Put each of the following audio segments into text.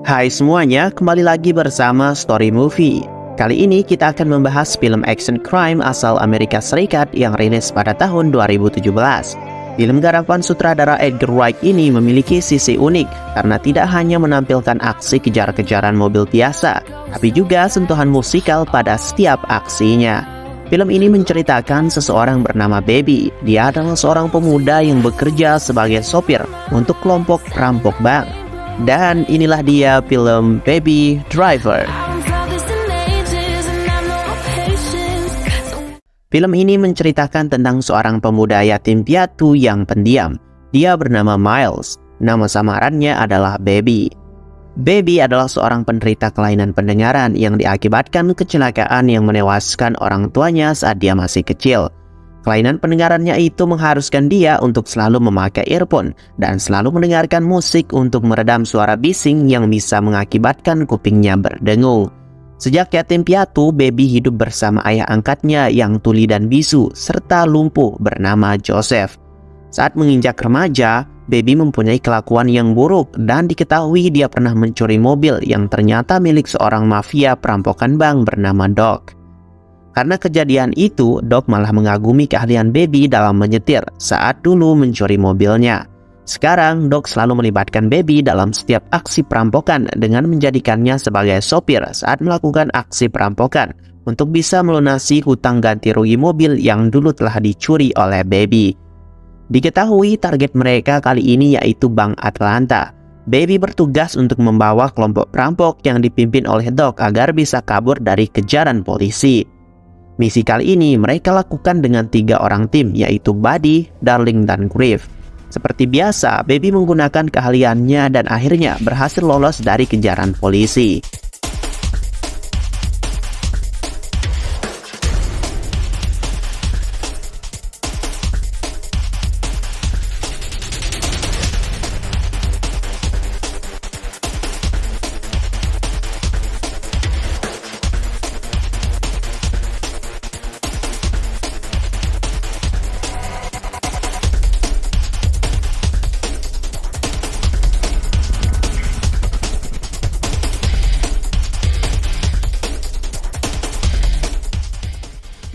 Hai semuanya, kembali lagi bersama Story Movie. Kali ini kita akan membahas film action crime asal Amerika Serikat yang rilis pada tahun 2017. Film garapan sutradara Edgar Wright ini memiliki sisi unik karena tidak hanya menampilkan aksi kejar-kejaran mobil biasa, tapi juga sentuhan musikal pada setiap aksinya. Film ini menceritakan seseorang bernama Baby. Dia adalah seorang pemuda yang bekerja sebagai sopir untuk kelompok perampok bank. Dan inilah dia film Baby Driver. Film ini menceritakan tentang seorang pemuda yatim piatu yang pendiam. Dia bernama Miles. Nama samarannya adalah Baby. Baby adalah seorang penderita kelainan pendengaran yang diakibatkan kecelakaan yang menewaskan orang tuanya saat dia masih kecil. Kelainan pendengarannya itu mengharuskan dia untuk selalu memakai earphone dan selalu mendengarkan musik untuk meredam suara bising yang bisa mengakibatkan kupingnya berdengung. Sejak yatim piatu, Baby hidup bersama ayah angkatnya yang tuli dan bisu serta lumpuh bernama Joseph. Saat menginjak remaja, Baby mempunyai kelakuan yang buruk dan diketahui dia pernah mencuri mobil yang ternyata milik seorang mafia perampokan bank bernama Doc. Karena kejadian itu, Doc malah mengagumi keahlian Baby dalam menyetir saat dulu mencuri mobilnya. Sekarang, Doc selalu melibatkan Baby dalam setiap aksi perampokan dengan menjadikannya sebagai sopir saat melakukan aksi perampokan untuk bisa melunasi hutang ganti rugi mobil yang dulu telah dicuri oleh Baby. Diketahui target mereka kali ini yaitu Bank Atlanta. Baby bertugas untuk membawa kelompok perampok yang dipimpin oleh Doc agar bisa kabur dari kejaran polisi. Misi kali ini mereka lakukan dengan 3 orang tim, yaitu Buddy, Darling, dan Griff. Seperti biasa, Baby menggunakan keahliannya dan akhirnya berhasil lolos dari kejaran polisi.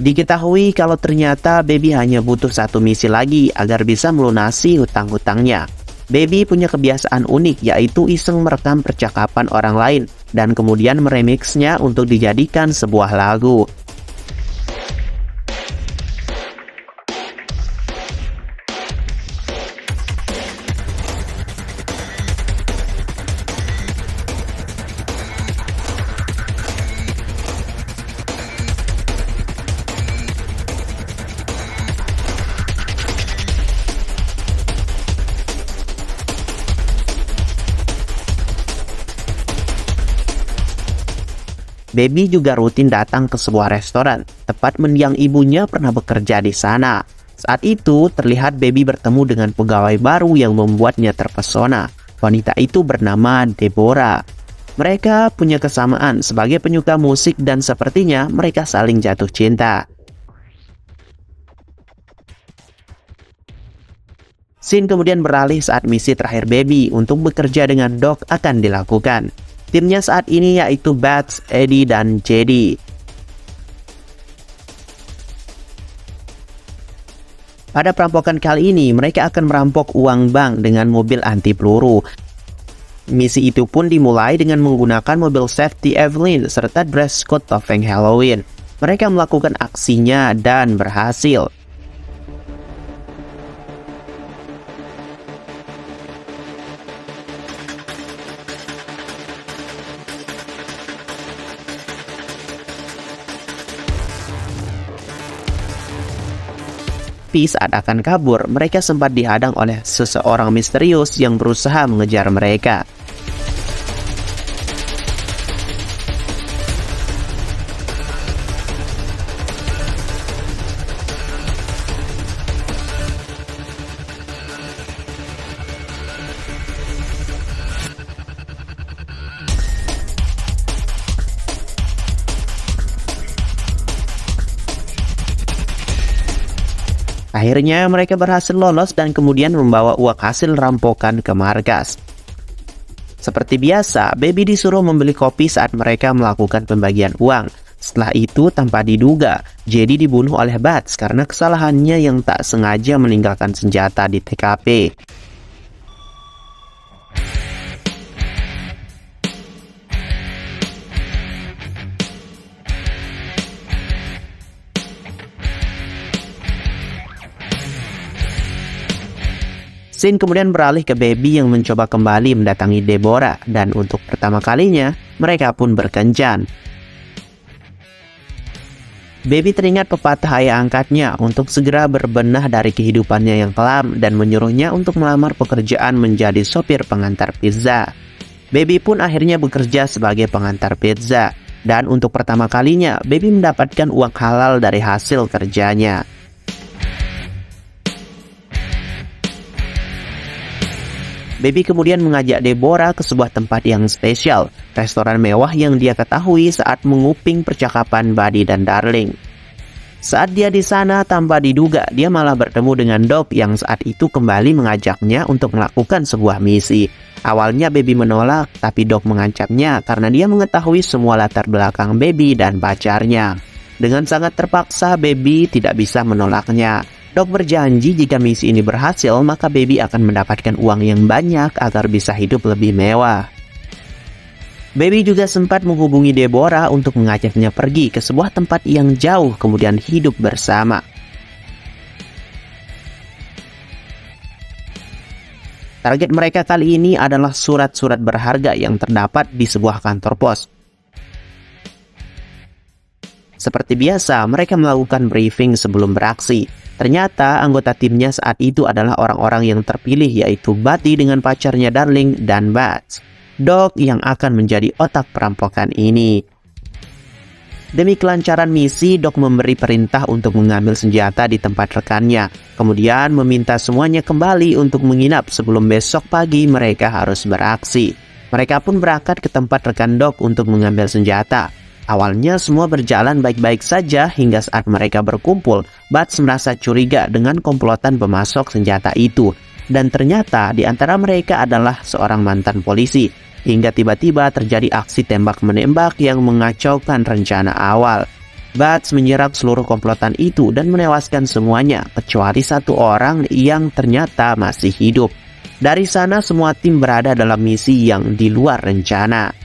Diketahui kalau ternyata Baby hanya butuh 1 misi lagi agar bisa melunasi hutang-hutangnya. Baby punya kebiasaan unik yaitu iseng merekam percakapan orang lain dan kemudian meremixnya untuk dijadikan sebuah lagu. Baby juga rutin datang ke sebuah restoran, tepat mendiang ibunya pernah bekerja di sana. Saat itu, terlihat Baby bertemu dengan pegawai baru yang membuatnya terpesona. Wanita itu bernama Deborah. Mereka punya kesamaan sebagai penyuka musik dan sepertinya mereka saling jatuh cinta. Scene kemudian beralih saat misi terakhir Baby untuk bekerja dengan Doc akan dilakukan. Timnya saat ini yaitu Bats, Eddie, dan JD. Pada perampokan kali ini, mereka akan merampok uang bank dengan mobil anti peluru. Misi itu pun dimulai dengan menggunakan mobil safety Evelyn serta dress code topeng Halloween. Mereka melakukan aksinya dan berhasil. Saat akan kabur, mereka sempat dihadang oleh seseorang misterius yang berusaha mengejar mereka. Akhirnya mereka berhasil lolos dan kemudian membawa uang hasil rampokan ke markas. Seperti biasa, Baby disuruh membeli kopi saat mereka melakukan pembagian uang. Setelah itu, tanpa diduga, Jedi dibunuh oleh Bats karena kesalahannya yang tak sengaja meninggalkan senjata di TKP. Scene kemudian beralih ke Baby yang mencoba kembali mendatangi Deborah, dan untuk pertama kalinya, mereka pun berkencan. Baby teringat pepatah ayah angkatnya untuk segera berbenah dari kehidupannya yang kelam dan menyuruhnya untuk melamar pekerjaan menjadi sopir pengantar pizza. Baby pun akhirnya bekerja sebagai pengantar pizza, dan untuk pertama kalinya, Baby mendapatkan uang halal dari hasil kerjanya. Baby kemudian mengajak Deborah ke sebuah tempat yang spesial, restoran mewah yang dia ketahui saat menguping percakapan Buddy dan Darling. Saat dia di sana, tanpa diduga, dia malah bertemu dengan Doc yang saat itu kembali mengajaknya untuk melakukan sebuah misi. Awalnya Baby menolak, tapi Doc mengancamnya karena dia mengetahui semua latar belakang Baby dan pacarnya. Dengan sangat terpaksa, Baby tidak bisa menolaknya. Doc berjanji jika misi ini berhasil, maka Baby akan mendapatkan uang yang banyak agar bisa hidup lebih mewah. Baby juga sempat menghubungi Deborah untuk mengajaknya pergi ke sebuah tempat yang jauh kemudian hidup bersama. Target mereka kali ini adalah surat-surat berharga yang terdapat di sebuah kantor pos. Seperti biasa, mereka melakukan briefing sebelum beraksi. Ternyata anggota timnya saat itu adalah orang-orang yang terpilih, yaitu Buddy dengan pacarnya Darling dan Bats. Doc yang akan menjadi otak perampokan ini. Demi kelancaran misi, Doc memberi perintah untuk mengambil senjata di tempat rekannya. Kemudian meminta semuanya kembali untuk menginap sebelum besok pagi mereka harus beraksi. Mereka pun berangkat ke tempat rekan Doc untuk mengambil senjata. Awalnya semua berjalan baik-baik saja hingga saat mereka berkumpul, Bats merasa curiga dengan komplotan pemasok senjata itu. Dan ternyata di antara mereka adalah seorang mantan polisi. Hingga tiba-tiba terjadi aksi tembak-menembak yang mengacaukan rencana awal. Bats menyerang seluruh komplotan itu dan menewaskan semuanya, kecuali satu orang yang ternyata masih hidup. Dari sana semua tim berada dalam misi yang di luar rencana.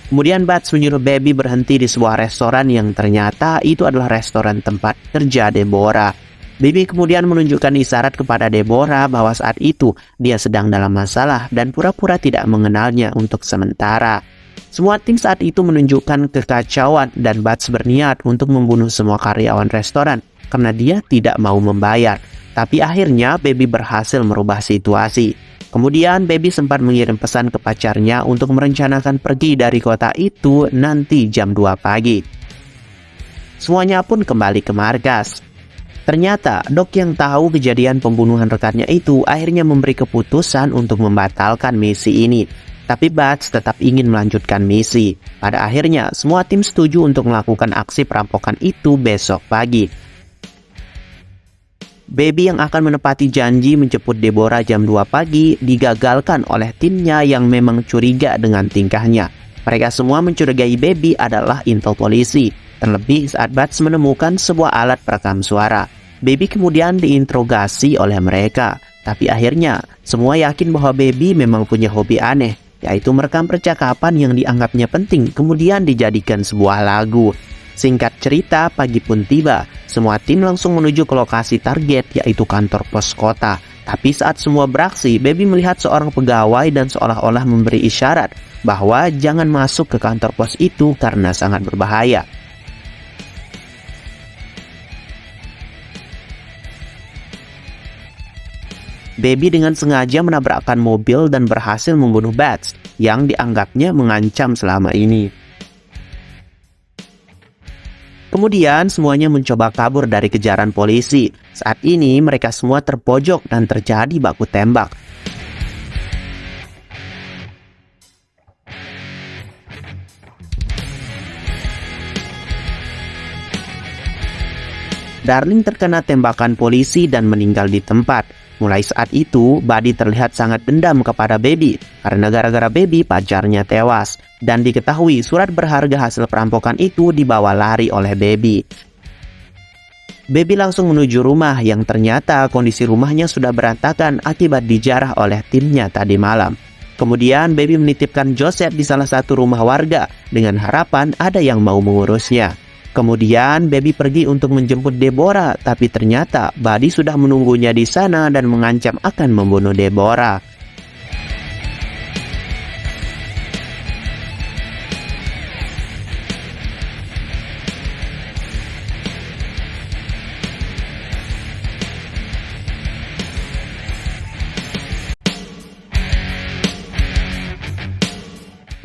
Kemudian Bats menyuruh Baby berhenti di sebuah restoran yang ternyata itu adalah restoran tempat kerja Deborah. Baby kemudian menunjukkan isyarat kepada Deborah bahwa saat itu dia sedang dalam masalah dan pura-pura tidak mengenalnya untuk sementara. Semua tim saat itu menunjukkan kekacauan dan Bats berniat untuk membunuh semua karyawan restoran karena dia tidak mau membayar. Tapi akhirnya Baby berhasil merubah situasi. Kemudian Baby sempat mengirim pesan ke pacarnya untuk merencanakan pergi dari kota itu nanti jam 2 pagi. Semuanya pun kembali ke markas. Ternyata Doc yang tahu kejadian pembunuhan rekannya itu akhirnya memberi keputusan untuk membatalkan misi ini. Tapi Bats tetap ingin melanjutkan misi. Pada akhirnya semua tim setuju untuk melakukan aksi perampokan itu besok pagi. Baby yang akan menepati janji menjemput Deborah jam 2 pagi digagalkan oleh timnya yang memang curiga dengan tingkahnya. Mereka semua mencurigai Baby adalah intel polisi, terlebih saat Bats menemukan sebuah alat perekam suara. Baby kemudian diinterogasi oleh mereka, tapi akhirnya semua yakin bahwa Baby memang punya hobi aneh, yaitu merekam percakapan yang dianggapnya penting kemudian dijadikan sebuah lagu. Singkat cerita, pagi pun tiba. Semua tim langsung menuju ke lokasi target, yaitu kantor pos kota. Tapi saat semua beraksi, Baby melihat seorang pegawai dan seolah-olah memberi isyarat bahwa jangan masuk ke kantor pos itu karena sangat berbahaya. Baby dengan sengaja menabrakkan mobil dan berhasil membunuh Bats yang dianggapnya mengancam selama ini. Kemudian semuanya mencoba kabur dari kejaran polisi. Saat ini mereka semua terpojok dan terjadi baku tembak. Darling terkena tembakan polisi dan meninggal di tempat. Mulai saat itu, Buddy terlihat sangat dendam kepada Baby karena gara-gara Baby pacarnya tewas. Dan diketahui surat berharga hasil perampokan itu dibawa lari oleh Baby. Baby langsung menuju rumah yang ternyata kondisi rumahnya sudah berantakan akibat dijarah oleh timnya tadi malam. Kemudian Baby menitipkan Joseph di salah satu rumah warga dengan harapan ada yang mau mengurusnya. Kemudian Baby pergi untuk menjemput Deborah, tapi ternyata Buddy sudah menunggunya di sana dan mengancam akan membunuh Deborah.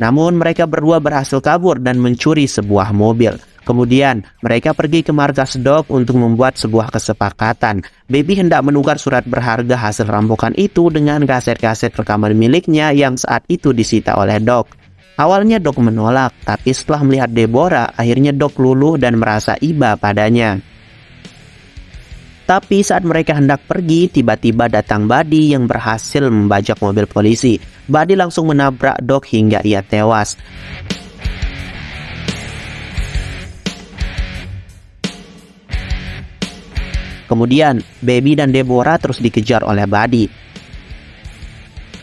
Namun mereka berdua berhasil kabur dan mencuri sebuah mobil. Kemudian mereka pergi ke markas Doc untuk membuat sebuah kesepakatan. Baby hendak menukar surat berharga hasil rampokan itu dengan kaset-kaset rekaman miliknya yang saat itu disita oleh Doc. Awalnya Doc menolak, tapi setelah melihat Deborah, akhirnya Doc luluh dan merasa iba padanya. Tapi saat mereka hendak pergi, tiba-tiba datang Buddy yang berhasil membajak mobil polisi. Buddy langsung menabrak Doc hingga ia tewas. Kemudian, Baby dan Deborah terus dikejar oleh Buddy.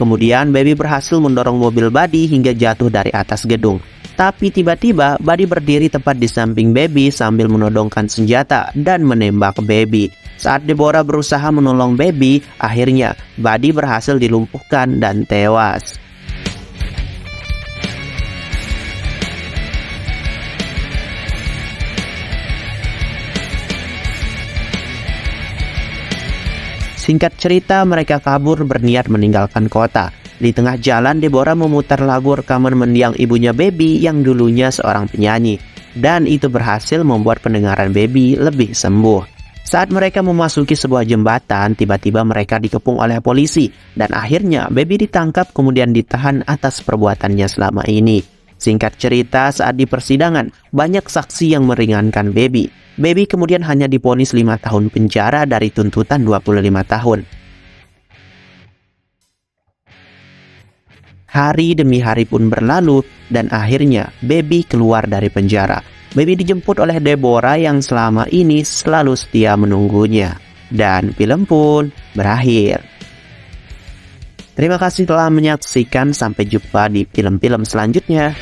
Kemudian, Baby berhasil mendorong mobil Buddy hingga jatuh dari atas gedung. Tapi tiba-tiba, Buddy berdiri tepat di samping Baby sambil menodongkan senjata dan menembak Baby. Saat Deborah berusaha menolong Baby, akhirnya Buddy berhasil dilumpuhkan dan tewas. Singkat cerita, mereka kabur berniat meninggalkan kota. Di tengah jalan, Deborah memutar lagu rekaman mendiang ibunya Baby yang dulunya seorang penyanyi. Dan itu berhasil membuat pendengaran Baby lebih sembuh. Saat mereka memasuki sebuah jembatan, tiba-tiba mereka dikepung oleh polisi. Dan akhirnya Baby ditangkap kemudian ditahan atas perbuatannya selama ini. Singkat cerita, saat di persidangan, banyak saksi yang meringankan Baby. Baby kemudian hanya divonis 5 tahun penjara dari tuntutan 25 tahun. Hari demi hari pun berlalu dan akhirnya Baby keluar dari penjara. Baby dijemput oleh Deborah yang selama ini selalu setia menunggunya. Dan film pun berakhir. Terima kasih telah menyaksikan, sampai jumpa di film-film selanjutnya.